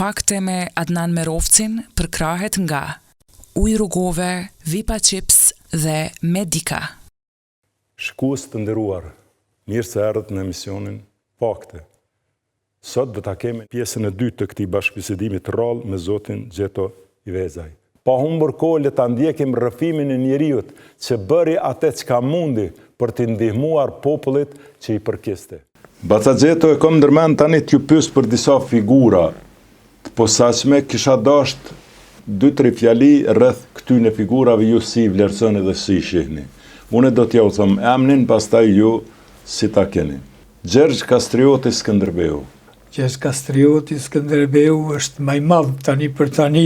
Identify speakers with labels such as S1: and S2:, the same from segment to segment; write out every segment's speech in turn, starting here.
S1: fakte me Adnan Merovcin përkrahet nga Ujë rrugove, Vipa Chips dhe Medika.
S2: Shikues të nderuar, mirë se erdhët në emisionin Fakte. Sot do ta kemi pjesën e dytë të këtij bashkëbisedimi të rrallë me zotin Gjeto Ivezaj. Pa humbur kohë le ta ndjekim rrëfimin e njeriut që bëri atë çka mundi për të ndihmuar popullit që i përkiste. Baca Gjeto e kom ndërmend tani t'ju pyes për disa figura të posaçme, kisha dasht 2-3 fjali rreth këtyne figurave ju si vlerësoni dhe si shihni. Unë do t'ja u them emrin, pastaj ju si ta keni. Gjergj Kastrioti Skënderbeu.
S3: Gjergj Kastrioti Skënderbeu është më i madh tani për tani,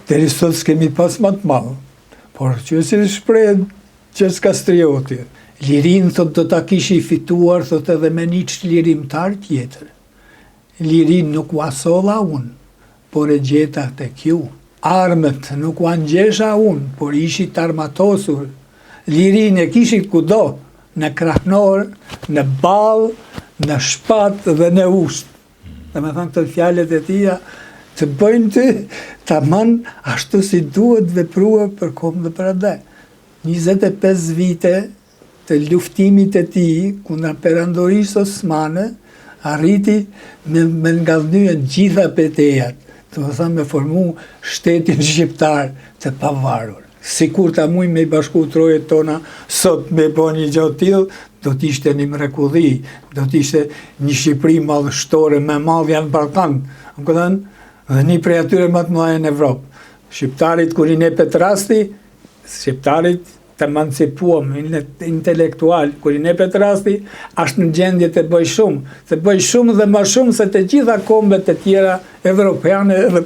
S3: deri sot s'kemi pas më të madh. Por që si shpreh Gjergj Kastrioti, lirin thot do ta kishi fituar thot edhe me një çlirimtar tjetër. Lirin nuk u asolla unë, por e gjeta tek ju. Armët nuk u angjesha unë, por ishit armatosur. Lirin e kishit kudo, në krahnor, në ball, në shpat dhe në usht. Dhe me thënë këtë fjallet e tia, të bëjnë të tamam ashtu si duhet veprua për kom dhe për ade. 25 vite të luftimit e ti, kundra perandorisë osmane, arriti me ngallnyen gjitha petejat, të më thëmë me formu shtetin shqiptar të pavarur. Sikur ta muj me i bashku trojet tona, sot me po një gjatë tillë, do t'ishte një mrekulli, do t'ishte një Shqipëri madhështore me madhja në Balkan, dhe një prej atyre më të mëdha në Evropë. Shqiptarit kur i nepet rasti, shqiptarit të emancipuam intelektual, kur i nepet rasti, është në gjendje të bëj shumë dhe më shumë se të gjitha kombet e tjera evropiane edhe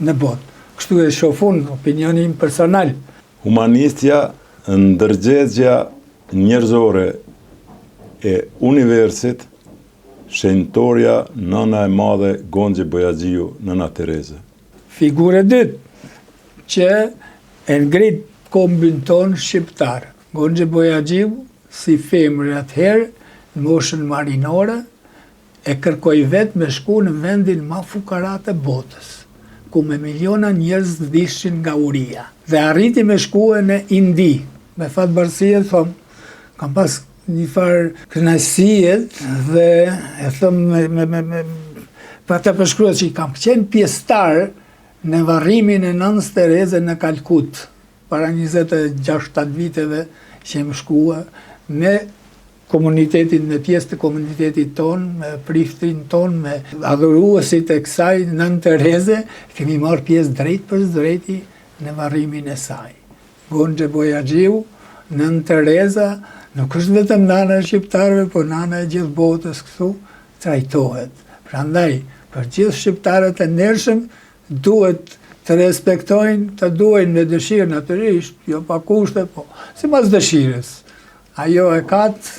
S3: në botë. Kështu e shofun opinionin personal.
S2: Humanistja, ndërgjegja njerëzore e universit, shenjtorja nëna e madhe Gonxhe Bojaxhiu, nëna Tereze.
S3: Figure dytë që e ngrit kombin ton shqiptar. Gonxhe Bojaxhiu, si femër atëherë, në moshën marinore, e kërkoi vetë me shku në vendin më fukarat e botës, ku me miliona njerëz vdishin nga uria. Dhe arriti me shkue në Indi. Me fatbarësie, thom, kam pas një farë kënaqësiet dhe e thom pa të përshkruar që i kam qenë pjesëtar në varrimin e nënës Tereze në Kalkut, para 26 viteve që më shkua me komunitetin, me pjesë të komunitetit ton, me priftin ton, me adhuruesit e kësaj nën Tereze, kemi marrë pjesë drejt për drejti në varrimin e saj. Gonxhe Bojaxhiu, nën Tereza, nuk është vetëm nana e shqiptarëve, por nana e gjithë botës këtu trajtohet. Prandaj, për gjithë shqiptarët e ndershëm, duhet të respektojnë, të duajnë me dëshirë natyrisht, jo pa kushte, po sipas dëshirës. Ajo e katë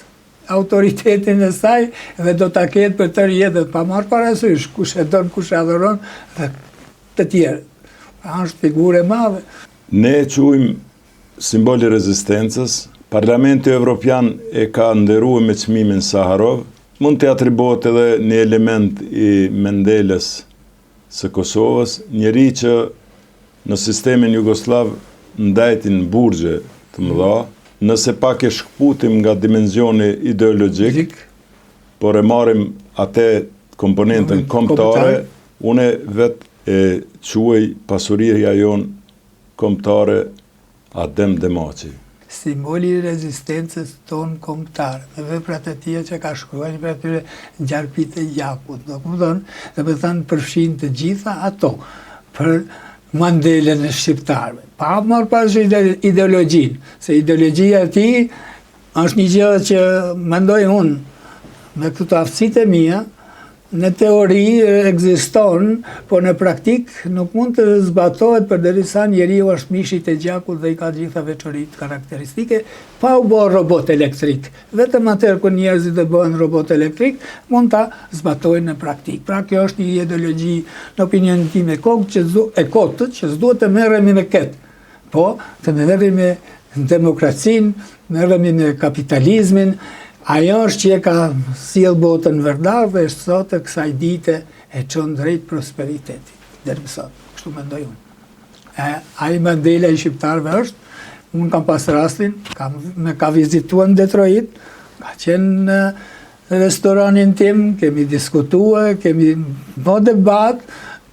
S3: autoritetin e saj dhe do ta ketë për tërë jetën, pa marrë parasysh kush e don, kush e adhuron dhe të tjerë. Është figurë e madhe.
S2: Ne e quajmë simboli rezistencës. Parlamenti Evropian e ka nderuar me çmimin Saharov. Mund të atribuohet edhe një element i Mendelës së Kosovës, njeri që në sistemin jugoslav ndajtin burgje të mëdha. Nëse pak e shkputim nga dimensioni ideologjik, por e marrim atë komponentën kombëtare, unë vetë e quaj pasuria jon kombëtare Adem Demaçi.
S3: Simboli i rezistencës tonë kombëtare, me veprat e tij që ka shkruar për atyre ngjarpit e Gjakut, do kupton, dhe me thënë përfshin të gjitha ato për Mandelën e shqiptarëve. Pa marrë parasysh ideologjinë, se ideologjia e tij është një gjë që mendoj unë me këto aftësitë e mia, në teori ekziston, por në praktik nuk mund të zbatohet përderisa njeriu është mishit e gjakut dhe i ka gjitha veçoritë karakteristike, pa u bërë robot elektrik. Vetëm atëherë kur njerëzit e bëhen robot elektrik, mund ta zbatojnë në praktik. Pra kjo është një ideologji në opinionin tim e kotë që s'duhet të merremi me këtë, po të merremi me demokracinë, merremi me kapitalizmin. Ajo është që e ka sjell botën verdar dhe sot e kësaj dite e çon drejt prosperiteti. deri më sot, kështu mendoj unë. Ai Mandela i shqiptarëve është, unë kam pas rastin, me ka vizituar në Detroit, ka qenë në restoranin tim, kemi diskutuar, kemi bë debat,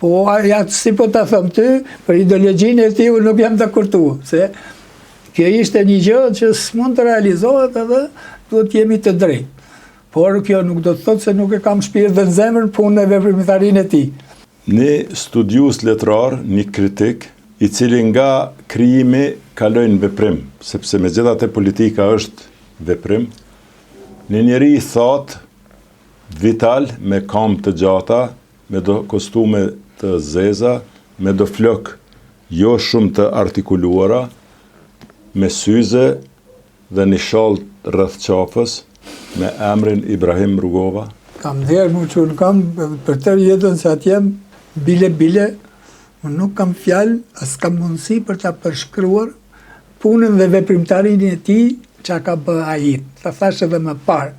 S3: po atë si po ta them ty, për ideologjinë e tij unë nuk jam të kurtu, se kjo ishte një gjë që s'mund të realizohet edhe duhet jemi të drejtë. Por kjo nuk do të thotë se nuk e kam shpirt dhe në zemër punën e veprimtarinë e tij.
S2: Një studius letrar, një kritik, i cili nga krijimi kalojnë në veprim, sepse megjithatë politika është veprim, një njeri i thatë, vital, me kam të gjata, me do kostume të zeza, me do flok jo shumë të artikuluara, me syze dhe një shall rreth qafës, me emrin Ibrahim Rugova.
S3: Kam dherë mu që unë kam për tërë jetën se atë jem bile, unë nuk kam fjalë, as kam mundësi për ta përshkruar punën dhe veprimtarinë e tij që ka bë ai. Ta thash edhe më parë.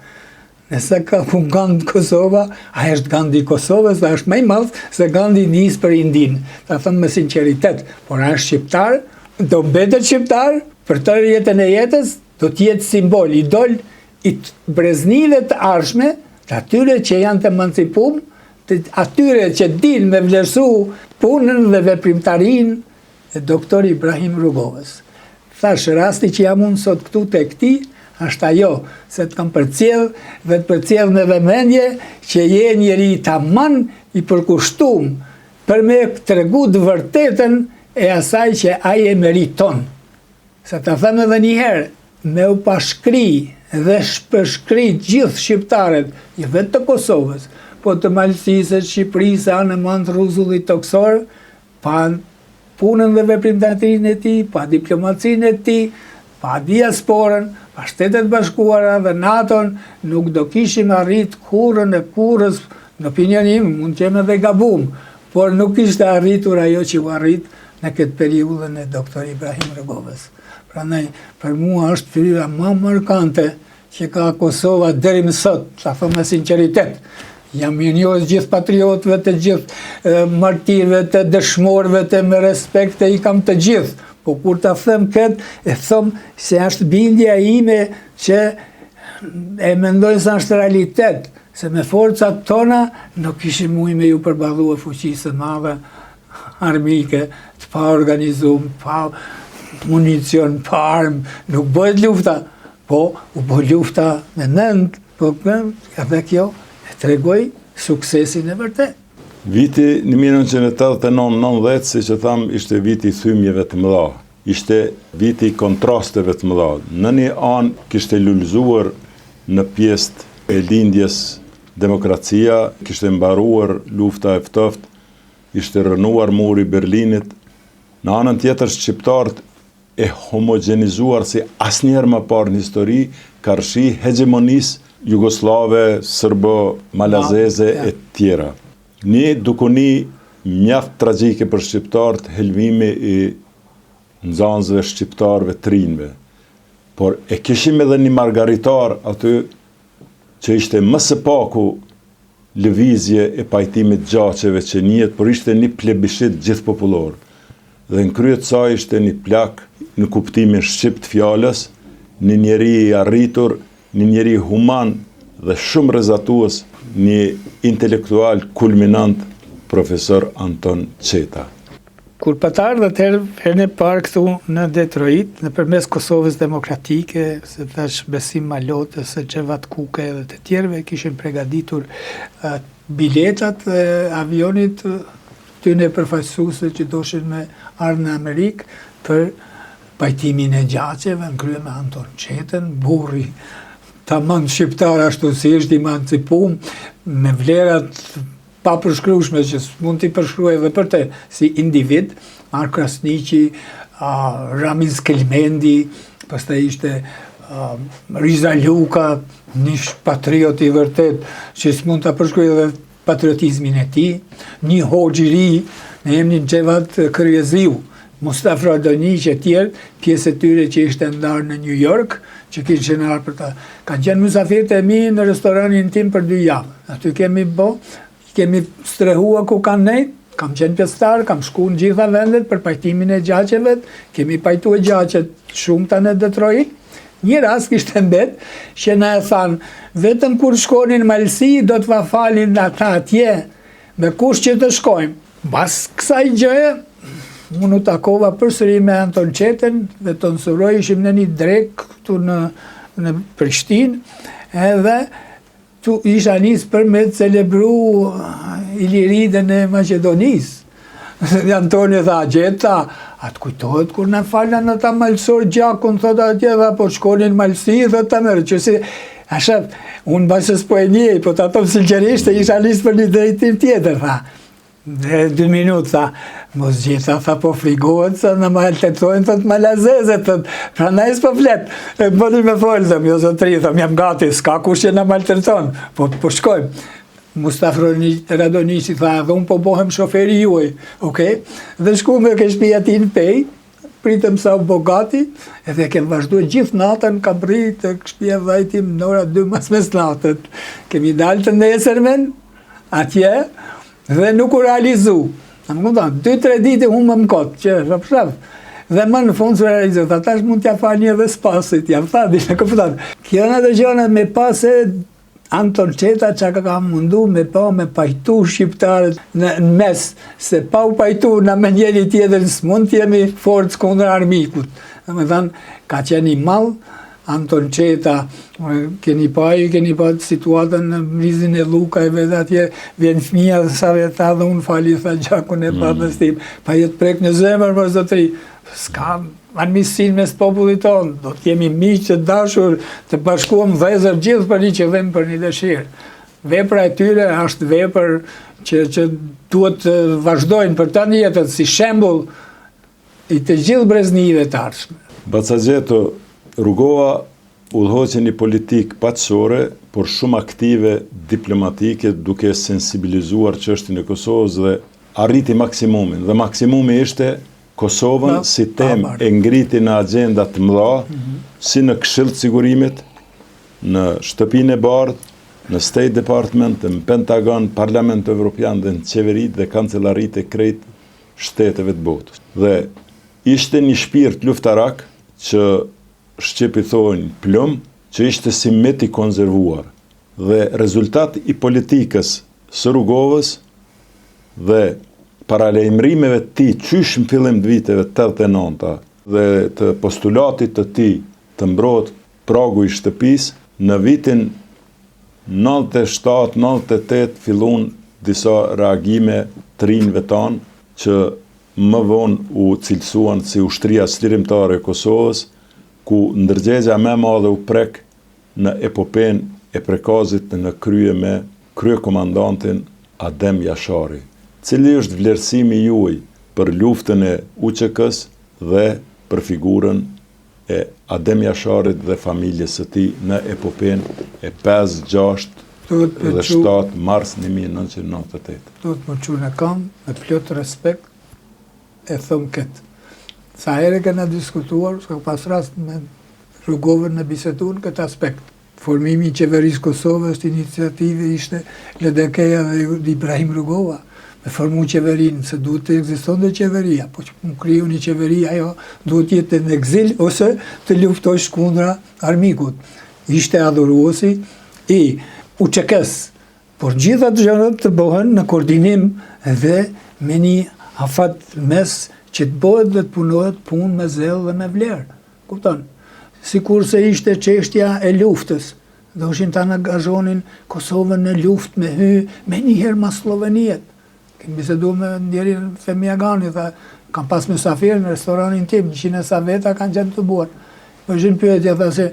S3: Nëse ka pun Gandhi Kosova, ai është Gandhi Kosovës, dhe është më i madh se Gandhi nis për Indin. Ta them me sinqeritet, por ai është shqiptar, do mbetet shqiptar për tërë jetën e jetës, do të jetë simbol, idol i breznive të ardhshme, të atyre që janë të emancipuar, të atyre që din me vlerësu punën dhe veprimtarinë e doktor Ibrahim Rugovës. Thash, rasti që jam unë sot këtu te këti, është ajo, se të kam përcjell dhe të përcjell me vëmendje që je njeri tamam i përkushtuar për me tregu të vërtetën e asaj që ai e meriton. Se ta them edhe një herë, me u pashkri dhe shpërshkri gjithë shqiptarët, jo vetë të Kosovës, po të Malësisë, Shqipërisë, anë mandë rruzullit toksor, pa punën dhe veprimtarinë e tij, pa diplomacinë e tij, pa diasporën, pa Shtetet Bashkuara dhe NATO-n, nuk do kishim arrit kurrën e kurrës, në opinionin im, mund të jem edhe gabum, por nuk ishte arritur ajo që u arrit në këtë periudhën e doktor Ibrahim Rugovës. Prandaj, për mua është fytyra më markante që ka Kosova deri më sot, ta them me sinqeritet. Jam mirënjohës gjithë patriotëve, të gjithë martirëve, të dëshmorëve, të me respekt i kam të gjithë. Po kur ta them këtë, e them se është bindja ime që e mendoj se është realitet, se me forcat tona nuk kishim mujë me ju përballue fuqisë madhe armike, të pa organizuar, pa municion, pa armë, nuk bëhet lufta, po u bë lufta me nënd, po edhe kjo e tregoj suksesin e vërtet.
S2: Viti 1989-90, si që tham, ishte viti i thymjeve të mëdha, ishte viti i kontrasteve të mëdha. Në një anë kishte lullzuar në pjesë e lindjes demokracia, kishte mbaruar lufta e ftoftë, ishte rënuar muri Berlinit. Në anën tjetër, shqiptarët e homogenizuar si asnjëherë më parë në histori, karshi hegemonisë jugoslave, sërbo, malazeze e tjera. Një dukuni mjaft tragjike për shqiptarët, helmimi i nxënësve shqiptarëve të rinjve. Por e kishim edhe një margaritar aty që ishte më së paku lëvizje e pajtimit gjaqeve që njihet, por ishte një plebishit gjithpopullor. Dhe në krye të saj ishte një plak në kuptimin shqip të fjalës, një njeri i arritur, një njeri human dhe shumë rrezatues, një intelektual kulminant, profesor Anton Qeta.
S3: Kur të ardhët herën e parë këtu në Detroit, nëpërmes Kosovës Demokratike, se thash Besim Malote, se Xhevat Kuke dhe të tjerëve, kishin përgatitur biletat e avionit tyne përfaqësuese që doshin me ardhë në Amerikë për pajtimin e gjaqeve, në krye me Anton Qetën, burri tamam shqiptar ashtu si është emancipuar, me vlerat pa përshkrueshme që mund t'i përshkruaj edhe për te, si individ, Mark Krasniqi, Ramiz Kelmendi, pastaj ishte Riza Luka, një patriot i vërtet, që s'mund t'a përshkruaj edhe patriotizmin e tij, një hoxh i ri, ne emrin Xhevat Kryeziu, Mustafa Radoni që tjerë, pjesë e tyre që ishte ndarë në New York, që kishin ardhur për ta. Kanë qenë mysafirët e mi në restoranin tim për 2 javë. Aty kemi strehua ku kanë nejt, kam qenë pjesëtar, kam shku në gjitha vendet për pajtimin e gjaqeve, kemi pajtu e gjaqet shumë të në Detroit. Një rast kishte mbet, që na e thanë, vetëm kur shkonin Malsi, do të va falin ata atje, me kush që të shkojmë. Bas kësaj gjëje, unë u takova përsëri me Anton Qeten, dhe të nësuroj, ishim në një drek këtu në Prishtinë, edhe tu isha njës për me të celebru Iliridën e Macedonisë. Dhe Antoni tha, Gjeta, atë kujtohet kur në falën në ta malsor gjakun, thot atje, dhe po shkonin Malsi, dhe ta mërë, që si, asha, unë basës po e njej, po të atom sinqerisht, isha njës për një drejtim tjetër, tha. Dhe 2 minutë, tha, mos Gjeta, tha, po frigohet, sa në ma heltetojnë, thot, ma lazeze, thot, pra na isë po flet, e bëni me folë, thëm, jo zotri, thëm, jam gati, s'ka kush që në ma heltetojnë, po shkojmë. Mustafa Radonisi tha, dhe unë po bohem shoferi juaj, okej? Dhe shku me ke shtëpia ti në pej, pritëm sa u bogati, edhe kem vazhduar gjithë natën, kam rrit të shtëpia vajtim në ora 2 mas mes natët. Kemi dalë të nesërmen, atje, dhe nuk u realizu. Në më këmëtan, 2-3 dite unë më mkot, që rëpshav. Dhe më në fund së realizu, tha tash mund t'ja fa një dhe spasit, jam tha, di në këpëtan. Kjo në të gjënë me pase, Anton Qeta që ka mundu me pajtu shqiptarët në mes, se pa u pajtu në me njeri tjetër, së mund t'jemi forcë kundër armikut. Dhe me thanë, ka qenë i malë, Anton Qeta, keni pa situatën në mrizin e Lukajve dhe atje vjen fëmija dhe sa veta dhe unë fali tha gjakun e babës tim, pa jetë prek në zemër më zotri, s'ka armiqësinë mes popullit tonë, do të jemi miq të dashur, të bashkuam vëllezër gjithë për një qëllim, për një dëshirë. Vepra e tyre është vepër që duhet të vazhdojnë për tani jetën si shembull i të gjithë breznive të ardhshme.
S2: Bacagjeto, Rugova udhëhoqe një politikë paqësore, por shumë aktive diplomatike, duke sensibilizuar çështjen e Kosovës dhe arriti maksimumin. Dhe maksimumi ishte Kosovën si temë e ngriti në agenda të mëdha, si në Këshill të Sigurimit, në Shtëpinë e Bardhë, në State Department, në Pentagon, Parlament Evropian dhe në qeverit dhe kancelarit e krejt shteteve të botës. Dhe ishte një shpirt luftarak që shqipi thojnë plum, që ishte si met i konservuar. Dhe rezultat i politikës së Rugovës dhe paralajmërimeve të tij qysh në fillim të viteve 89 dhe të postulatit të tij të mbrojt pragu i shtëpisë, në vitin 97-98 fillun disa reagime të rinjve tanë që më vonë u cilësuan si ushtria çlirimtare e Kosovës, ku ndërgjegja më e madhe u prek në epopen e prekazit në krye me kryekomandantin Adem Jashari. Cili është vlerësimi juaj për luftën e UÇK-s dhe për figurën e Adem Jasharit dhe familjes së tij në epopen e 5, 6 dhe 7 mars 1998.
S3: Do të më qunë e kam me plot respekt e thëmë këtë. Sa herë kena diskutuar, s'ka pas rast me Rugovën në biseduar këtë aspekt. Formimi i qeverisë Kosovës, iniciative ishte LDK-ja dhe Ibrahim Rugova. Me formu qeverinë, se duhet të ekzistonte qeveria, po që më kriju një qeveria, ajo duhet jetë në ekzil, ose të luftosh kundra armikut. Ishte adhuruesi i UÇK-s, por gjitha të gjërat të bëhen në koordinim dhe me një afat mes që të bëhet dhe të punohet punë me zell dhe me vlerë. Kupton? Sikur se ishte çështja e luftës, doshin ta angazhonin Kosovën në luftë me hy, me njëherë mas Slovenijet. Kemi bisedu me ndjerin Femiagani, tha, kam pas mysafir në restoranin tim, 100 sa veta kanë qenë të buar. Vëshin pyetja, tha se,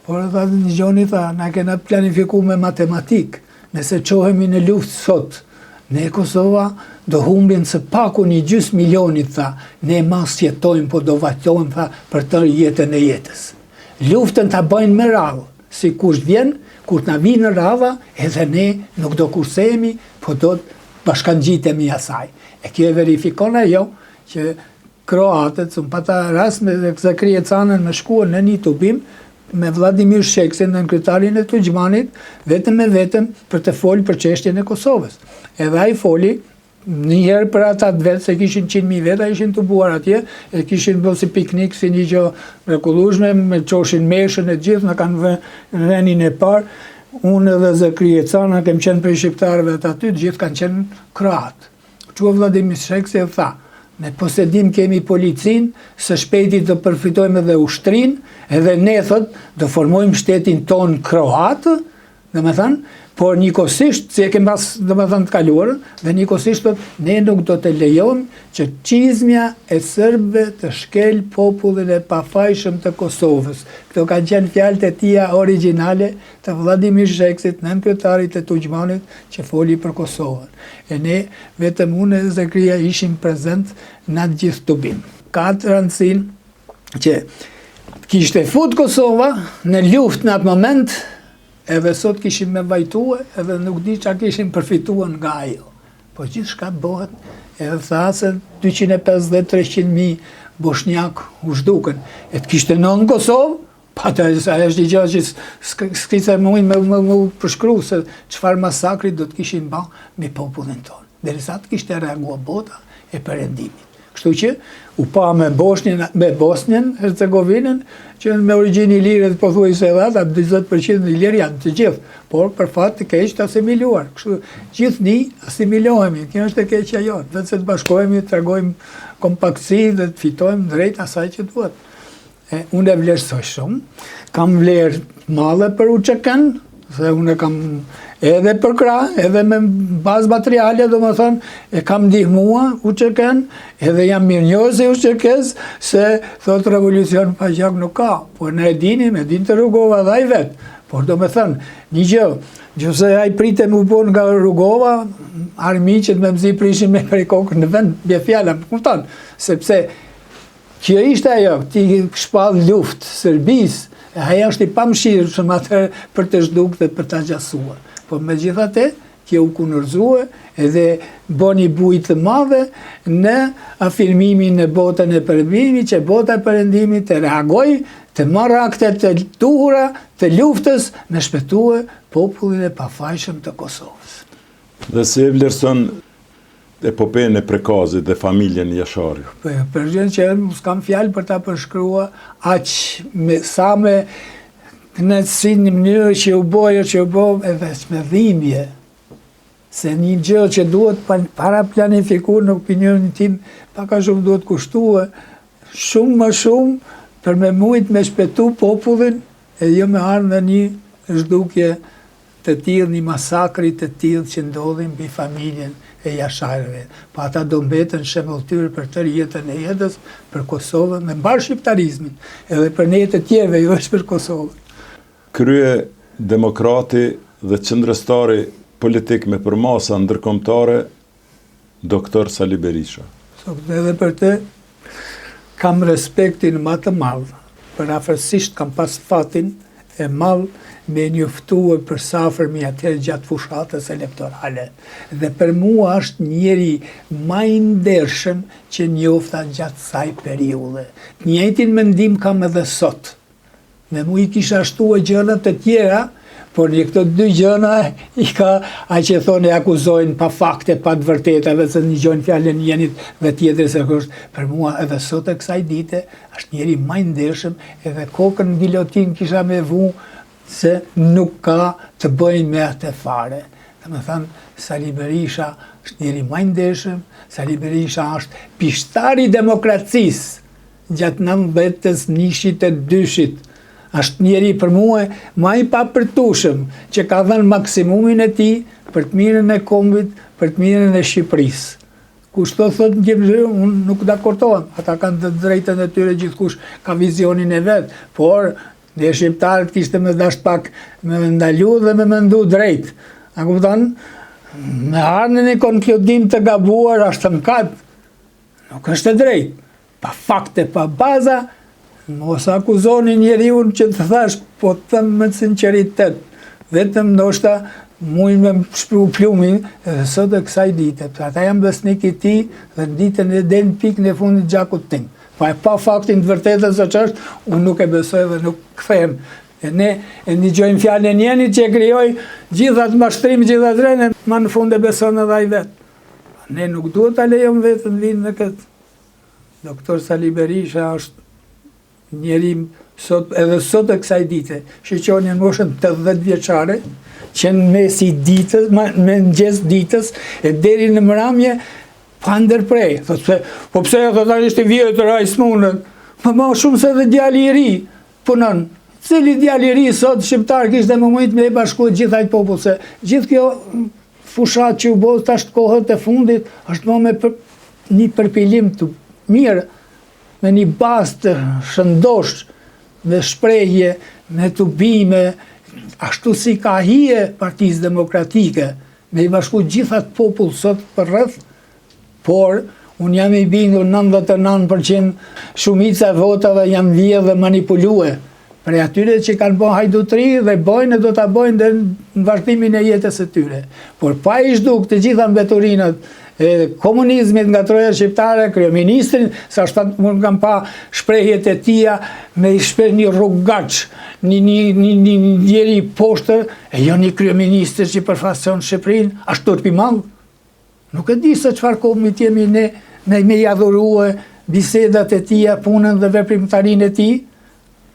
S3: por tha një gjoni, tha, na kena planifiku me matematik, nëse qohemi në luftë sot, ne Kosova do humbin së paku 1/2 milionit, tha, ne mas jetojmë, po do vajtojmë, tha, për të jetën e jetës. Luftën ta bëjnë me radhë, si kush vjen, kur na vinë radha, edhe ne nuk do kursemi, po do të bashkangjitemi asaj. E kjo e verifikon ajo që kroatët, së më pata rast me Zakria Canën me shkuar në një tubim me Vladimir Sheksin në kryetarin e Tuđmanit, vetëm për të folë për çështjen e Kosovës. Edhe ai foli njëherë për ata të vetë, se kishin 100.000 veta, ishin të buar atje, e kishin bërë si piknik, si një gjë mrekullueshme, me qoshin meshën e gjithë, në kanë venin e parë. Unë edhe Zakria Cana, kem qenë për shqiptarëve të aty, gjithë kanë qenë kroatë. Qua Vladimir Shekse e tha, me posedim kemi policin, së shpejti të përfitojmë edhe ushtrin, edhe ne thot, do formojmë shtetin ton kroatë, dhe me thënë, por njëkohësisht, si e kem pas dhe me thënë të kaluarën, dhe njëkohësisht thot, ne nuk do të lejojmë që qizmja e Serbëve të shkel popullin e pafajshëm të Kosovës. Këto ka qenë fjalët e tia originale të Vladimir Sheksit, nënkryetarit të Tuđmanit, që foli për Kosovën. E ne, vetëm unë e Zakria ishim prezent në atë gjithë tubim. Ka të rëndësinë që kishte fut Kosova në luftë në atë moment, edhe sot kishim me vajtue, edhe nuk di qa kishim përfituar nga ajo. Po gjithë shka bëhet, edhe tha se 250-300.000 boshnjak u zhduken. E të kishte në Kosovë, pa të është një gjë që s'kisa mujnë me përshkru se qëfar masakri do të kishin ba me popullin tonë. Derisa të kishte reagua bota e perëndimit. Kështu që u pa me Bosnjën, Hercegovinën, që me origjinë ilire të pothuajse edhe ata 20% ilirë janë të gjithë, por për fat të keq të asimiluar. Kështu gjithni asimilohemi, kjo është e keqja jote, vetë se të bashkohemi, të tregojmë kompaktësi dhe të fitojmë drejt asaj që duhet. Unë e vlerësoj shumë, kam vlerë madhe për UÇK-n, se unë kam edhe për krah, edhe me bazë materiale, do më thënë, e kam ndihmua UÇK-n, edhe jam mirënjohës e UÇK-s, se thot revolucion pa gjak nuk ka, por ne e dinim të Rugova dhe ai vetë, por do më thënë, një gjë, gjëse ai pritem u bon nga Rugova, armiqet me mzi prishin me prej kokën në vend, bje fjalla, më kupton, sepse kjo ishte ajo, ti shpall luftë, Serbisë, aja është i pamshirë shumë atër për të zhduk dhe për të gjasua. Po me gjithate, kjo u kunërzue edhe boni bujtë të madhe në afirmimin në botën e perëndimit, që bota e perëndimit të reagoj, të marrë aktet të duhura, të luftës, me shpëtue popullin e pafajshëm të Kosovës.
S2: Dhe se vlerëson epopejën e Prekazit dhe familjen Jashari.
S3: Për gjënë që s'kam fjalë për ta përshkrua, sa me knetësi një mënyrë që u bojë, edhe me dhimbje. Se një gjë që duhet para planifikur në opinionin tim, paka shumë duhet kushtue, shumë më shumë për me mujt me shpetu popullin, e jo me arë në një zhdukje të tillë, një masakri të tillë që ndodhin mbi familjen e Jasharëve. Pa ata do mbeten shembulltyr për tërë jetën e jetës, për Kosovën, me mbar shqiptarizmin, edhe për ne të tjerëve, jo është për Kosovën.
S2: Krye demokrati dhe qëndrëstari politik me përmasa ndërkombëtare, Doktor Sali Berisha.
S3: Edhe për të kam respektin më të madh, për afërsisht kam pas fatin e madh me njoftuar për safërmi atëherë gjatë fushatës elektorale. Dhe për mua është njeri më i ndershëm që njofta gjatë saj periudhe. Njëjtin mendim kam edhe sot. Me mu i kisha shtuar gjëra të tjera, por një këto dy gjëra i ka a që thonë e akuzojnë pa fakte, pa të vërteta, dhe se një gjojnë fjallën njenit dhe tjetër se kështë. Për mua edhe sot e kësaj dite është njeri më i ndershëm, edhe kokën në gilotin kisha me vu, se nuk ka të bëjnë me atë fare. Dhe me thënë, Sali Berisha është njeri më i ndershëm, Sali Berisha është pishtari demokracisë gjatë 90-s, 1-shit e 2-shit. Është njeri për mua më i papërtushëm që ka dhënë maksimumin e tij për të mirën e kombit, për të mirën e Shqipërisë. Kushto thot në gjimëzë, unë nuk dakortohem. Ata kanë të drejtën e tyre, gjithkush ka vizionin e vetë, por dhe shqiptarët kishte me dasht pak me ndalu dhe me mendu drejt. A kupton? Me ardhën e konkludim të gabuar është mëkat. Nuk është e drejt. Pa fakte, pa baza, mos akuzoni njeriun që të thash, po të thëmë me sinceritet. Vetëm ndoshta mujnë me shpru plumin edhe sot e kësaj dite. Ata jam besnik i ti dhe në ditën e den pik në fundit gjakut tim. Pa faktin të vërtetën se që është, unë nuk e besoj dhe nuk këthem. E ne e një gjojnë fjallën njeni që e kryoj gjithat mashtrim, gjithat rene, ma në fund e beson edhe i vetë. Ne nuk duhet ta lejojmë vetën vinë në këtë. Doktor Sali Berisha është njeri edhe sot e kësaj dite, shqyqoni në moshën 80 vjeçare, që në mesi ditës, me mëngjes ditës, e deri në mramje, pa ndërprej. Po pse e thot ishte vjetër, a i s'munën, ma shumë se dhe djali i ri, punon. Cili djali i ri sot shqiptar kishte më mujt me e bashku gjithaj popull, se gjithë kjo fushat që u bozë tash të kohët e fundit, është më me një përpilim të mirë, me një bas të shëndosh, me shprehje, me tubime, ashtu si ka hije Partisë Demokratike, me i bashku gjithat popull sot për rreth, por unë jam i bindur 99% shumica e votave jam vje dhe manipulue, për atyre që kanë bën hajdutri dhe bojnë e do të bojnë dhe në vazhdimin e jetës e tyre. Por pa i shduk të gjitha mbetorinat e komunizmit nga troja shqiptare, kryeministrin, sa unë kam pa shprehjet e tia me i shpreh një rrugaç, një njeri poshtër, e jo një kryeministër që përfaqëson Shqipërinë, ashtu turpi madh. Nuk e di se çfarë komi jemi ne me i adhurue bisedat e tia, punën dhe veprimtarinë e tij.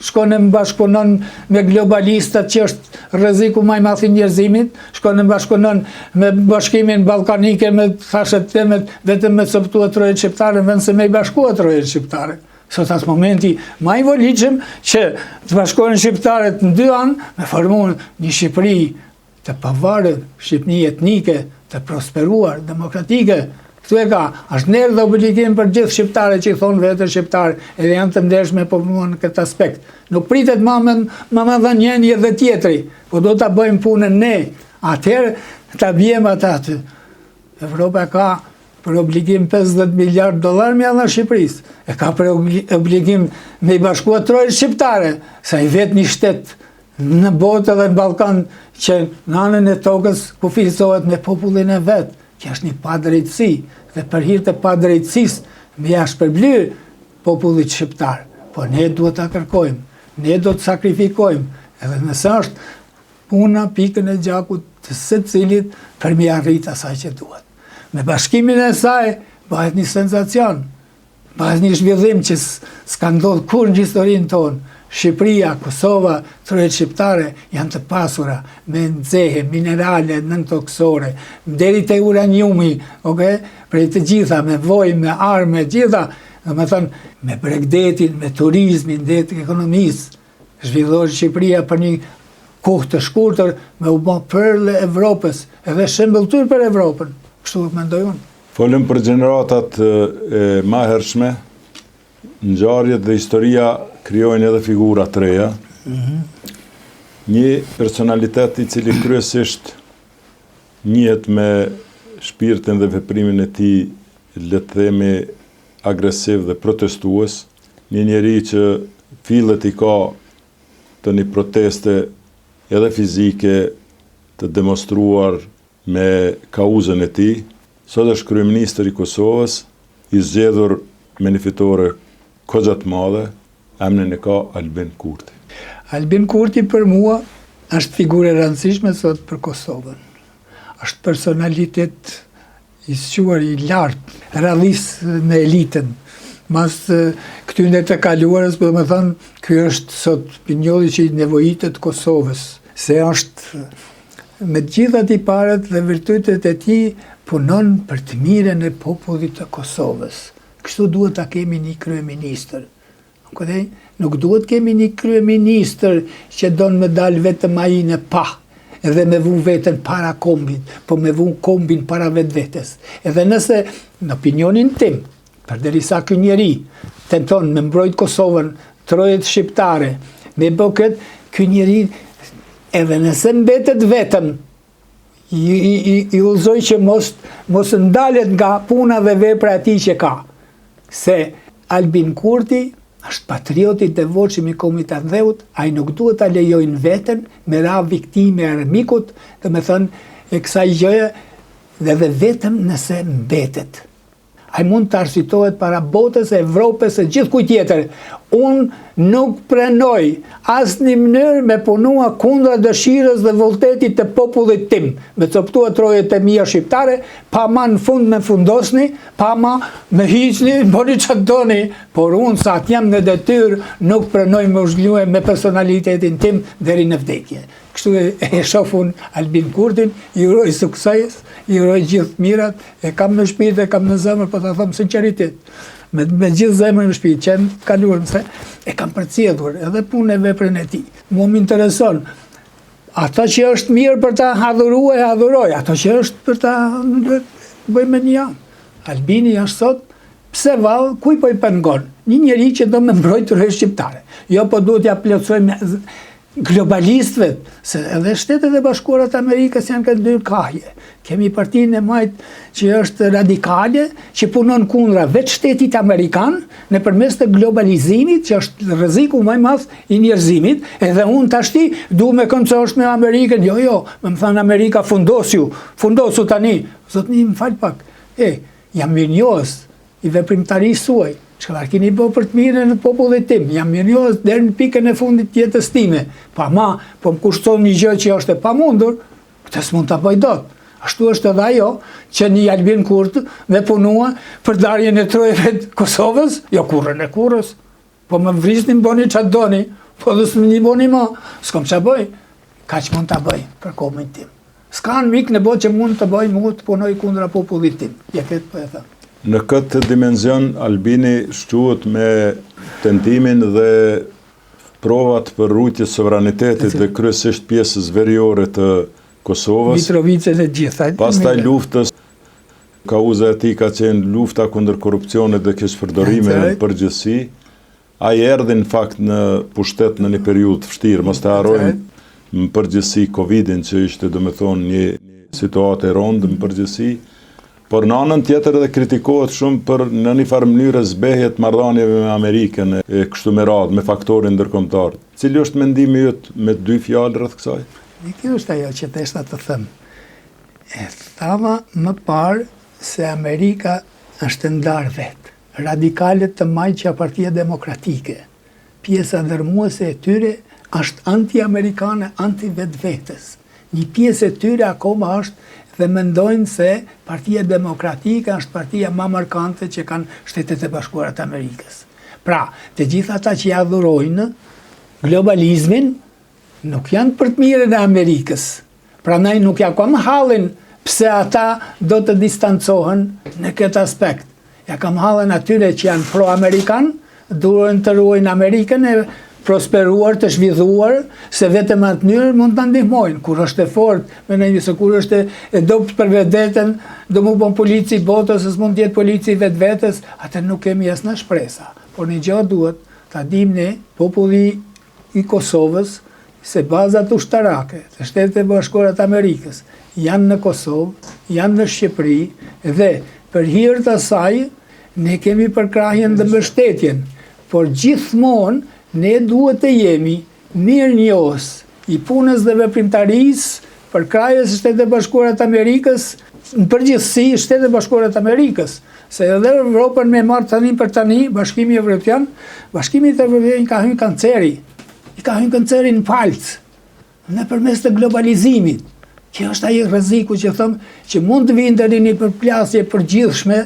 S3: Shkon e më bashkëpunon me globalistat që është rreziku më i madh i njerëzimit, shkon e më bashkëpunon me bashkimin ballkanike, me thashet temet vetëm me coptuat trojet shqiptare, në vend se me i bashkuat trojet shqiptare. Sot as momenti më i volitshëm që të bashkohen shqiptarët në dy anë me formuar një Shqipëri të pavarur, Shqipëri etnike, të prosperuar, demokratike. Këtu e ka, është nerë dhe obligim për gjithë shqiptare që i thonë vetë shqiptare, edhe janë të ndershme po mua në këtë aspekt. Nuk pritet ma me dhe njënje dhe tjetri, po do të bëjmë punën ne. Atëherë të bjem ata aty. Evropa ka për obligim $50 miliard me adha Shqipërisë. E ka për obligim me i bashkuat trojet shqiptare, sa i vetë një shtet në botë dhe në Ballkan që në anën e tokës kufizohet me popullin e vetë. Që është një padrejtësi, dhe për hir të padrejtësisë me ja shpërblyr popullit shqiptar. Po ne duhet ta kërkojmë, ne do të sakrifikojmë, edhe nëse është puna pikën e gjakut të secilit për me arrit asaj që duhet. Me bashkimin e saj bëhet një sensacion, bëhet një zhvillim që s'ka ndodhur kur në historinë tonë. Shqipëria, Kosova, trojet shqiptare janë të pasura me nxehe, minerale, nëntoksore, deri te uraniumi, prej të gjitha, me vojë, me armë, gjitha, me bregdetin, me turizmin, dhe të ekonomisë. Zhvillohet Shqipëria për një kohë të shkurtër me u bë perle Evropës, edhe shembulltyr për Evropën. Kështu mendoj unë.
S2: Folëm për gjeneratat e mahershme, ngjarjet dhe historia krijojnë edhe figura të reja. Një personalitet i cili kryesisht njihet me shpirtin dhe veprimin e tij, le të themi agresiv dhe protestues, një njeri që fillet i ka të një proteste edhe fizike të demonstruar me kauzën e tij. Sot është kryeministër i Kosovës, i zgjedhur me një fitore kogja të madhe, emrin e ka Albin Kurti.
S3: Albin Kurti për mua është figurë e rëndësishme sot për Kosovën. Është personalitet i squar i lartë, radhis në elitën. Mas këtyre të kaluarës, po më thënë, ky është sot pinjolli që i nevojitet Kosovës, se është me gjitha tiparet dhe virtytet e tij punon për të mirën e popullit të Kosovës. Kështu duhet ta kemi një kryeministër. Nuk duhet kemi një kryeministër që don me dal vetëm ai në pa, edhe me vu veten para kombit, po me vu kombin para vetvetes. Edhe nëse, në opinionin tim, përderisa ky njeri tenton me mbrojt Kosovën, trojet shqiptare, me bë këtë, ky njeri edhe nëse mbetet vetëm, i udhëzoj që mos ndalet nga puna dhe vepra e tij që ka. Se Albin Kurti është patrioti i devotshëm i Kombit Dheut, ai nuk duhet ta lejojnë veten me ra viktime armikut, domethënë e kësaj gjëje dhe vetëm nëse mbetet. Ai mund të arsyetohet para botës, Evropës e gjithkujt tjetër. Unë nuk prenoj asnjë mënyrë me punua kundra dëshirës dhe vullnetit të popullit tim, me coptua trojet e mia shqiptare, pa ma në fund me fundosni, pa ma me hiqni, bëni çfarë doni, por unë sa të jam në detyrë nuk prenoj me zhgjuar me personalitetin tim deri në vdekje. Kështu e shoh unë Albin Kurtin, i uroj sukses, i uroj gjithë mirat, e kam në shpirt, e kam në zemër, po ta them sinqeritet. Me gjithë zemrën në shpirt, që në kaluar mëse, e kam përcjellur edhe punën e veprën e tij. Mua më intereson, ato që është mirë për ta adhuruar, adhuroj, ato që është për ta bëjmë një janë. Albini është sot, pse vallë, kuj po i pengon? Një njeri që do me mbrojtë rreth shqiptare. Jo po duhet ja plotësojmë globalistëve, se edhe Shtetet e Bashkuara të Amerikës janë këtë dy kahje. Kemi partinë e majt që është radikale, që punon kundra vetë shtetit amerikan, nëpërmes të globalizimit, që është rreziku më i madh i njerëzimit, edhe unë tashti du me këndsosh me Amerikën, jo, më thënë Amerika fundosu tani, zotni më fal pak, jam mirënjohës i veprimtarisë suaj, çfarë keni bërë për të mirën e popullit tim? Jam mirënjohës deri në pikën e fundit të jetës time. Po më kushton një gjë që është e pamundur, këtë s'mund ta bëj dot. Ashtu është edhe ajo që një Albin Kurti dhe punua për darjen e trojeve të Kosovës, jo kurrën e kurrës. Po më vrisnin bëni çfarë doni, po dhe s'më një bëni më, s'kam ç'a bëj. Kaq mund ta bëj për komin tim. S'ka mik në botë që mund të bëj, mund të punoj kundra popullit tim. Ja këtë po e them.
S2: Në këtë dimenzion, Albini shquhet me tentimin dhe provat për rrujtje sovranitetit dhe kryesisht pjesës veriore të Kosovës.
S3: Mitrovicën e gjitha.
S2: Pastaj luftës, kauza e tij ka qenë lufta kundër korrupsionit dhe keqpërdorime në përgjithësi. Ai erdhi në fakt në pushtet në një periudhë të vështirë, mos ta harrojmë në përgjithësi Covidin, që ishte domethënë një situatë e rëndë në përgjithësi. Por në anën tjetër edhe kritikohet shumë për në një farë mënyrë zbehjet marrëdhënieve me Amerikën e kështu me radhë, me faktorin ndërkombëtar. Cili është mendimi yt me dy fjalë rreth kësaj?
S3: Kjo është ajo që deshta të them. E thama më parë se Amerika është ndarë vetë. Radikalet të majqja Partia Demokratike, pjesa ndërmuese e tyre është anti-amerikane, anti-vetvetes. Një pjesë e tyre akoma është dhe mendojnë se Partia Demokratike është partia më markante që kanë Shtetet e Bashkuara të Amerikës. Pra, të gjithë ata që adhurojnë globalizmin nuk janë për të mirën e Amerikës. Prandaj nuk ja kam hallin pse ata do të distancohen në këtë aspekt. Ja kam hallin atyre që janë pro-amerikan, duhen të ruajnë Amerikën e prosperuar, të zhvilluar, se vetëm atë mënyrë mund të ndihmojnë. Kur është e fortë, mendoj se kur është e dobët për vetveten, do mu bën polici botës, s'mund të jetë polici vetvetes, atë nuk kemi asnjë shpresa. Por një gjë duhet ta dimë ne, populli i Kosovës, se bazat ushtarake të Shtetet e Bashkuara të Amerikës janë në Kosovë, janë në Shqipëri dhe për hir të asaj ne kemi përkrahjen dhe mbështetjen, por gjithmonë ne duhet të jemi mirënjohës i punës dhe veprimtarisë për krahjes së Shtetet e Bashkuara të Amerikës, në përgjithësi Shtetet e Bashkuara të Amerikës, se edhe Evropën me marrë tani për tani, Bashkimi Evropian ka hyrë kanceri, i ka hyrë kanceri në palc, nëpërmes të globalizimit. Kjo është ai rreziku që them që mund të vijë deri një përplasje përgjithshme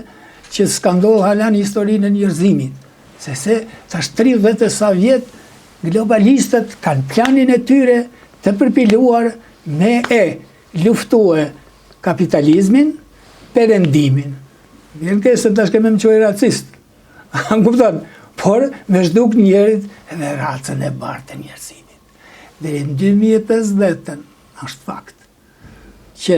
S3: që s'ka ndodhur hala në historinë e njerëzimit. Se tash 30 e sa vjet globalistët kanë planin e tyre të përpiluar me luftue kapitalizmin, perëndimin. Vjen ke se tash kemë më çoj racist. Kupton? Por me zhduk njerit edhe racën e bardhë të njerëzimit. Deri në 2050 është fakt që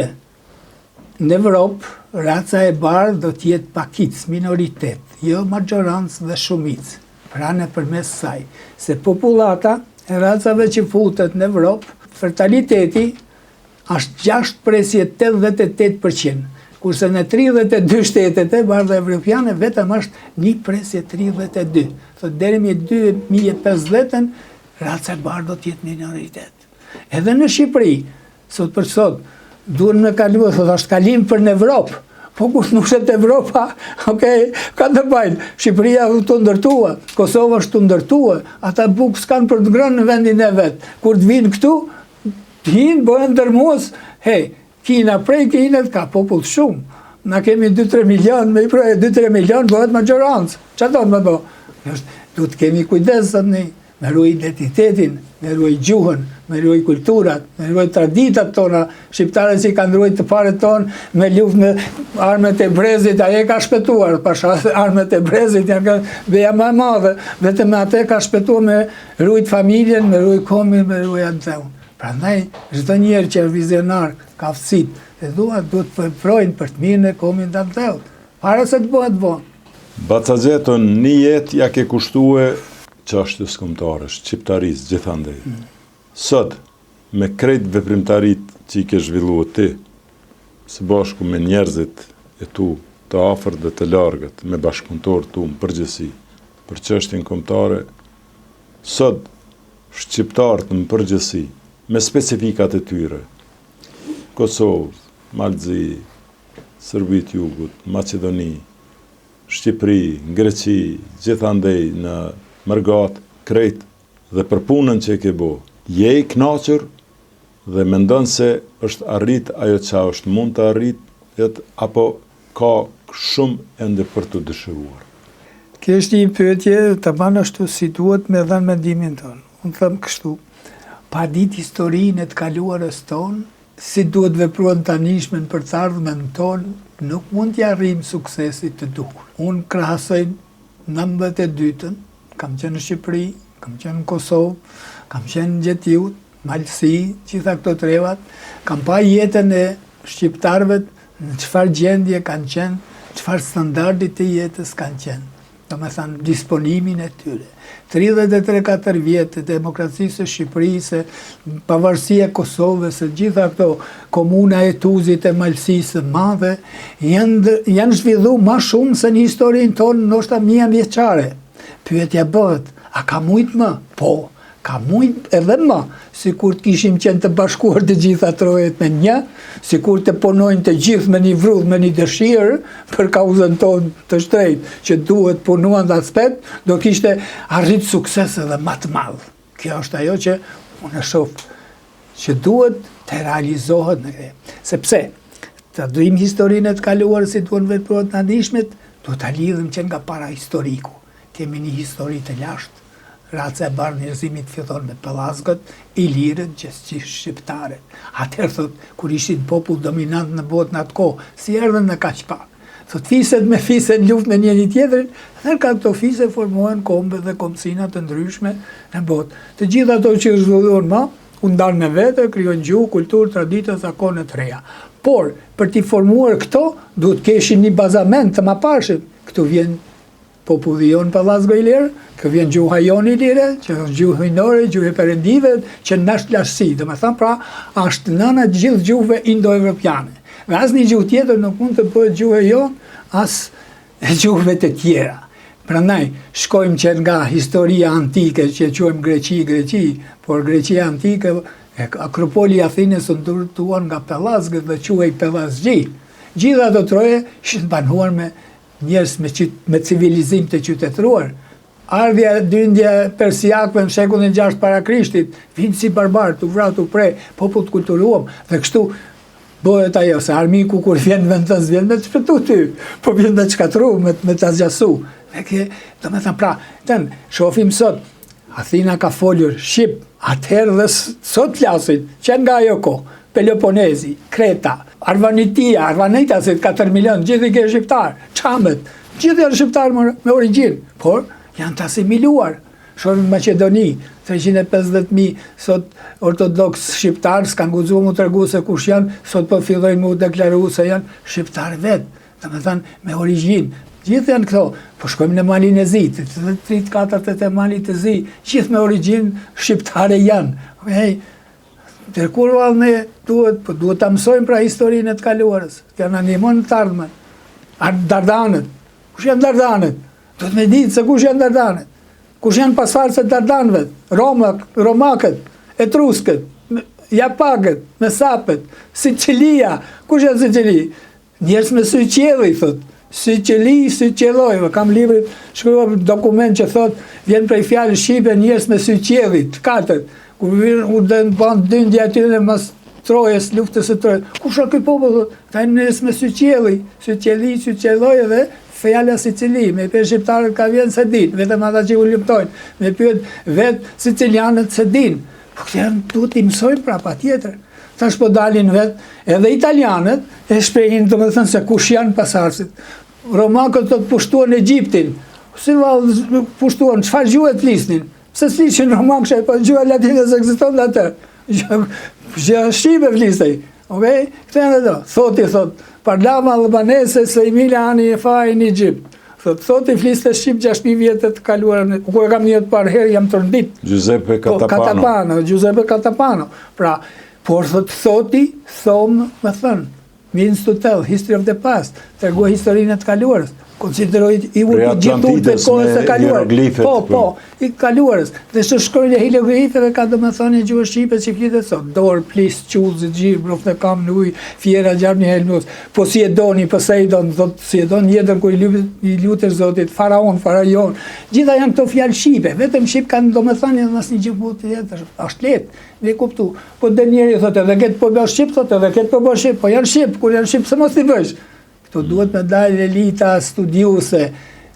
S3: në Evropë raca e bardhë do të jetë pakic, minoritet, jo majorancë dhe shumicë. Pra nëpërmes saj, se popullata e racave që futet në Evropë, fertiliteti është 6,88%, kurse në 32 shtetet e bardhë evropiane vetëm është 1,32%. Thot deri në 2050 raca e bardhë do të jetë minoritet. Edhe në Shqipëri, sot për sot, duhen me kaluar, thot është kalim për në Evropë, Po kur nushet Evropa, ka të bajnë. Shqipëria të ndërtua, Kosova është të ndërtua, ata bukë s'kanë për të ngrënë në vendin e vetë. Kur të vinë këtu, të hinë, bëhen dërmuës, Kina prej Kinët ka popull shumë. Na kemi 2-3 milion, me i prej 2-3 milion bëhet majorancë. Që do të më do? Du të kemi kujdes të një, me ruaj identitetin, me ruaj gjuhën, me ruaj kulturat, me ruaj traditat tona, shqiptarët që kanë ruaj të pare tonë, me luft me armët e brezit, aje ka shpetuar, pasha armët e brezit janë beja më madhe, vetëm me atë ka shpetuar me ruajt familjen, me ruaj komin, me ruaj atë. Pra ndaj, çdo njerë që është vizionar, ka aftësit, dhe duhet të përprojnë për të mirën e komin të atë, para se të bëhet vonë.
S2: Bacagjeton një jetë ja ke kushtue çështjes kombëtare, shqiptarisë gjithandej. Sot, me krejt veprimtarit që i ke zhvilluar ti, së bashku me njerëzit e tu të afërt dhe të largët, me bashkëpunëtorët tu në përgjithësi, për çështjen kombëtare, sot shqiptarët në përgjithësi, me specifikat e tyre, Kosovë, Malzi, Serbit Jugut, Maqedoni, Shqipëri, Greqi, gjithandej në Mërgat, krejt dhe për punën që e ke bo. Je i kënaqur dhe mendon se është arrit ajo që është mund të arrit, apo ka shumë ende për të dëshiruar?
S3: Kjo është një pyetje të banë ashtu si duhet me dhënë mendimin tonë. Unë thëmë kështu, pa ditë historinë e të kaluarës tonë, si duhet vepruan tanishme për të ardhmen tonë, nuk mund t'ja arrijmë suksesit të duhur. Unë krahasoj 92-ën, kam qenë në Shqipëri, kam qenë në Kosovë, kam qenë në Gjetjut, Malësi, gjitha këto trevat, kam pa jetën e shqiptarëve në çfarë gjendje kanë qenë, çfarë standardit të jetës kanë qenë. Do me thënë, disponimin e tyre. 33-4 vjetë të demokracisë e Shqipërisë, pavarësia e Kosovës, gjitha këto komuna e Tuzit e Malësisë madhe, janë zhvillu ma shumë se një historinë tonë ndoshta 1000 vjeçare. Pyetja bëhet, a ka mujt më? Po, ka mujt edhe më, si kur të kishim qenë të bashkuar të gjitha trojet me një, si kur të punojnë të gjithë me një vrudh, me një dëshirë, për kauzën tonë të shtrejt, që duhet punuan dhe aspekt, do kishte arrit sukses edhe më të madh. Kjo është ajo që unë shoh, që duhet të realizohet në këtë. Sepse, të dojmë historinë e të kaluar si duhet vepruar të ndihshmet, do të lidhëm që nga para historiku. Kemi një histori të lashtë. Raca e barë njerëzimit fillon me Pellazgët, Ilirët, gjithë shqiptarët. Atëherë thot, kur ishin popull dominant në botë në atë kohë, si erdhen në kaq pak. Thot, fiset me fiset luftë me njëri tjetrin, dhe ka këto fise formohen kombe dhe komësinat të ndryshme në botë. Të gjitha ato që zhvilluan më, u ndan me vete, krijojnë gjuhë, kulturë, traditë, zakone të reja. Por, për t'i formuar këto, duhet keshin një bazament të mapashëm. Këtu vjen populli jonë Pellazgo Ilirë, kë vjen gjuha jonë Ilire, që është gjuhë hynore, gjuhë e perëndive, që nështë lashësi. Dhe me thëmë pra, është nëna gjithë gjuhëve indo-evropiane. Dhe asë një gjuhë tjetër nuk mund të bëhet gjuhë jonë, asë gjuhëve të tjera. Prandaj, shkojmë që nga historia antike, që quajmë Greqi, por Greqia antike, Akropoli i Athinës u ndërtuan nga Pellazgët dhe quhej Pellazgji. Gjitha ato troje ishin banuar me njerëz me civilizim të qytetëruar. Ardhja dyndja persiakëve në shekullin 6 para Krishtit, vinë si barbarë, të vratu prej, popull të kulturuam, dhe kështu bëhet ajo, se armiku kur vjen në vend të vjen me të shpëtu ty, po vjen me të shkatru, me të zgjasu. Do me thënë pra, shofim sot, Athina ka folur Shqip, atëherë dhe sot flasin, që nga ajo kohë, Peloponezi, Kreta, Arvanita, se 4 milion, gjithë i ke shqiptarë, Çamet, gjithë janë shqiptarë me origjinë, por janë të asimiluar. Shohim Maqedoni, 350.000 sot ortodoks shqiptarë, s'kan guxuar mu tregu se kush janë, sot po fillojnë mu deklaru se janë shqiptarë vetë, dhe me thënë me origjinë. Gjithë janë këto, po shkojmë në Malin e Zi, 3/4 e Malit të Zi, gjithë me origjinë shqiptare janë. Tërkur valë ne duhet të mësojmë pra historinë e të kaluarës, të janë animon të ardhmen. Dardanët, kush janë Dardanët? Do të me ditë se kush janë Dardanët. Kush janë pasardhësit e Dardanëve? Romakët, Etruskët, Japagët, Mesapët, Sicilia, kush janë Sicili? Njerëz me sy qielli, thot. Sy qeli, sy qelloj. Kam librin, shkruaj dokument që thot, vjen prej fjalës shqipe njerëz me sy qielli, të katërt. Kur u dën ban dyndja aty në mas Trojës, luftës së Trojës. Kush është ky popull? Ta njerëz me sy qielli, sy qeli, sy qelloj dhe fjala Sicili, me pyet shqiptarët ka vjen se din, vetëm ata që u luftojnë. Me pyet vetë sicilianët se din. Po këto janë duhet i mësojnë prapa tjetër. Tash po dalin vetë edhe italianët e shprehin domethënë se kush janë pasardhësit. Romakët do të pushtuan Egjiptin. Si vallë pushtuan, çfarë gjuhë flisnin? Pse flishin romakë, po gjuha latine ekziston atë. Gjuha shqipe flisej. Okej? Këtë janë ato. Thot, parlava albanese se Emiliani e fa in Egjipt. Thot i fliste shqip 6.000 vjetë të kaluar, ku e kam një të parë herë, jam tërmbit.
S2: Giuseppe Catapano.
S3: Giuseppe Catapano. Pra, por thoti, thomë, më thënë, means to tell, history of the past, tregua historinë të kaluarës. Konsideroj i u të gjithu të kohës e kaluarës. Po, i kaluarës. Dhe së shkrojnë e hieroglifeve ka dhe më thënë e gjuhë shqipe që flitet sot. Dorë, plis, qullë, gjirë, broftë e kam në ujë, fjera, gjarë një helmus. Po si e doni, Poseidon, si e doni jetër kër i lutër zotit, faraon, farajon. Gjitha janë këto fjalë shqipe. Vetëm shqip kanë do më thënë edhe nësë një gjuhë të jetër. Ashtë letë, me kuptu. Po dhe njeri thotë edhe këtë po bë shqip, thotë edhe këtë po bë shqip. Po janë shqip, kur janë shqip, se mos t'i bësh. Këto duhet me dalë elita studiuse,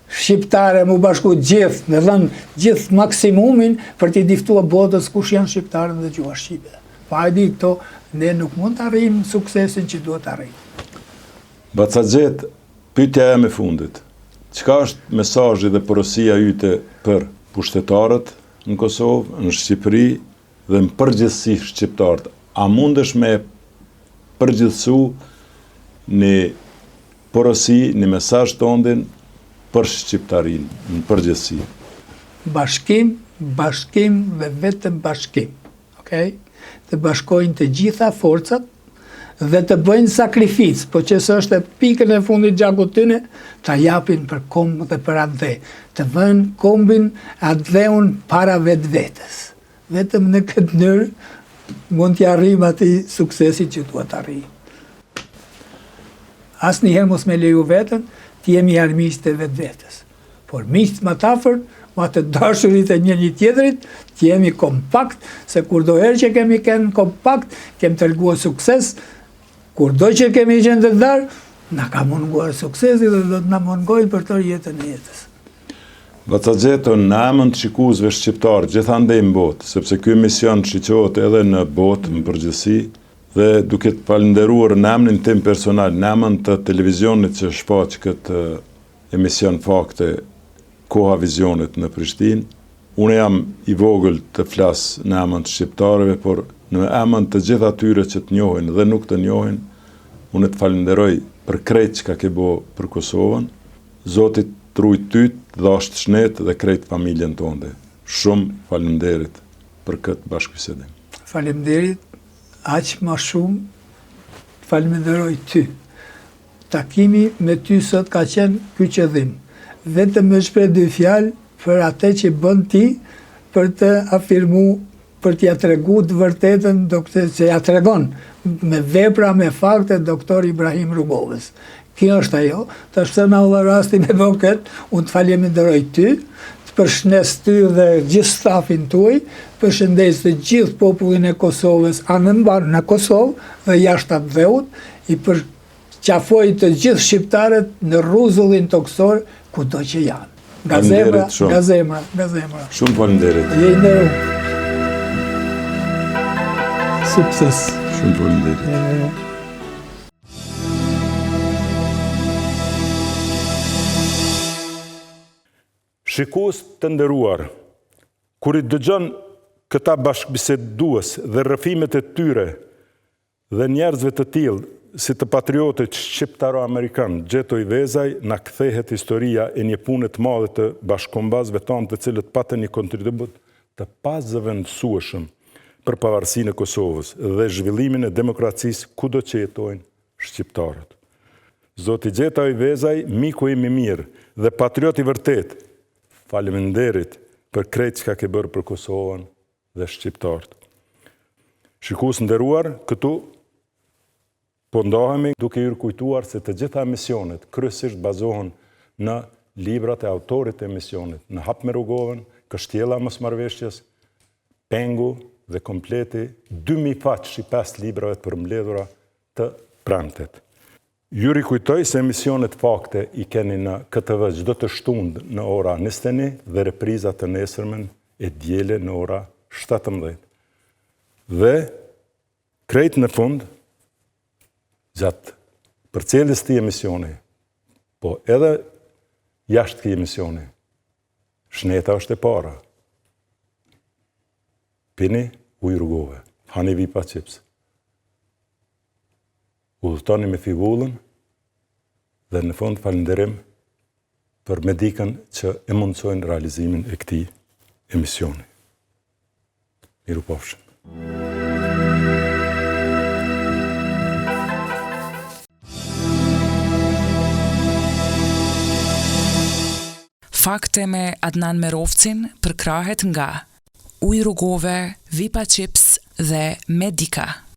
S3: shqiptare mu bashku gjithë, me dhënë gjithë maksimumin për t'i diftua botës kush janë shqiptarën dhe gjuha shqipe. Pa e di këto, ne nuk mund të arrijmë suksesin që duhet të arrijmë.
S2: Bacaxhet, pyetja e me fundit. Çka është mesazhi dhe porosia yte për pushtetarët në Kosovë, në Shqipëri dhe në përgjithësi shqiptarët? A mundesh me përgjithësu në porosi, një mesazh tondin për shqiptarin, në përgjithësi?
S3: Bashkim dhe vetëm bashkim. Okay? Të bashkojnë të gjitha forcat dhe të bëjnë sakrificë, po që së është pikën e fundit gjakut tyne, të japin për kombë dhe për atë dhe. Të bëjnë kombin atë dheun para vetë vetës. Vetëm në këtë mënyrë mund t'ja arrijmë ati suksesit që duhet arrijmë. Asë njëherë mos me leju vetën, t'jemi armiqtë e vetë vetës. Por miqtë më tafër, ma të dashurit e një tjetërit, t'jemi kompakt, se kur do herë që kemi kënë kompakt, kem të rguar sukses, kur do që kemi qenë të darë, na ka munguar suksesi dhe do të na mungojnë për të jetën e jetës.
S2: Bacaxheto, në emën të shikuesve shqiptarë gjithandej në botë, sepse ky emision shiqohet edhe në botë, në përgjithësi, dhe duke të falenderuar në emrin tim personal, në emën të televizionit që shfaq këtë emision Fakte, Koha Vizionit në Prishtinë, unë jam i vogël të flas në emën të shqiptarëve, por në emën të gjithë atyre që të njohin dhe nuk të njohin, unë të falenderoj për krejt që ka ke bo për Kosovën, Zotit trujt tyt, dhasht shnet dhe krejt familjen tonde. Shumë falenderit për këtë bashkëbisedim.
S3: Faleminderit, aq më shumë falenderoj ty. Takimi me ty sot ka qenë ky qëllim. Vetëm më shpreh dy fjalë për atë që bën ti për të afirmu, për t'ja tregu të vërtetën doktor që ja tregon me vepra, me fakte doktor Ibrahim Rugovës. Kjo është ajo, të ashtë në Allah rasti me bëu këtë, unë të falenderoj ty, të përshëndes ty dhe gjithë stafin tuaj, përshëndes të gjithë popullin e Kosovës, anëmbar në Kosovë dhe jashtë atë dheut, i përqafoj të gjithë shqiptarët në rruzullin toksor, kudo që janë. Nga zemra.
S2: Shumë falenderit.
S3: Je i nderuar. Sukses.
S2: Shumë falenderit.
S4: Shikues të nderuar, kur i dëgjon këta bashkëbisedues dhe rrëfimet e tyre dhe njerëzve të tillë, si të patriotit shqiptaro-amerikan Gjeto Ivezaj, na kthehet historia e një pune të madhe të bashkëkombëtarëve tanë të cilët patën një kontribut të pazëvendësueshëm për pavarësinë e Kosovës dhe zhvillimin e demokracisë kudo që jetojnë shqiptarët. Zoti Gjeto Ivezaj, miku im i mirë dhe patriot i vërtet, faleminderit për krejt që ka ke bërë për Kosovën dhe shqiptarët. Shikues nderuar, këtu
S2: Po ndahemi duke ju kujtuar se të gjitha emisionet kryesisht bazohen në librat e autorit të emisionit, në Hap me Rogovën, Kështjella e Mosmarrveshjes, Pengu dhe kompleti 2000 faqe i 5 librave të përmbledhura të premtet. Ju rikujtoj se emisionet fakte i keni në KTV çdo të shtundë në ora 21 dhe reprizat të nesërmen e diele në ora 17. Dhe krejt në fund, gjatë përcjelljes të emisioni, po edhe jashtë këtij emisioni, shneta është e para. Pini ujë rrugove, hani vipa chips. Udhëtoni me fivullën dhe në fund falënderim për Medikën që e mundsojnë realizimin e këtij emisioni. Mirupafshim.
S1: Fakte me Adnan Merovcin përkrahet nga Ujë Rrugove, Vipa Chips dhe Medika.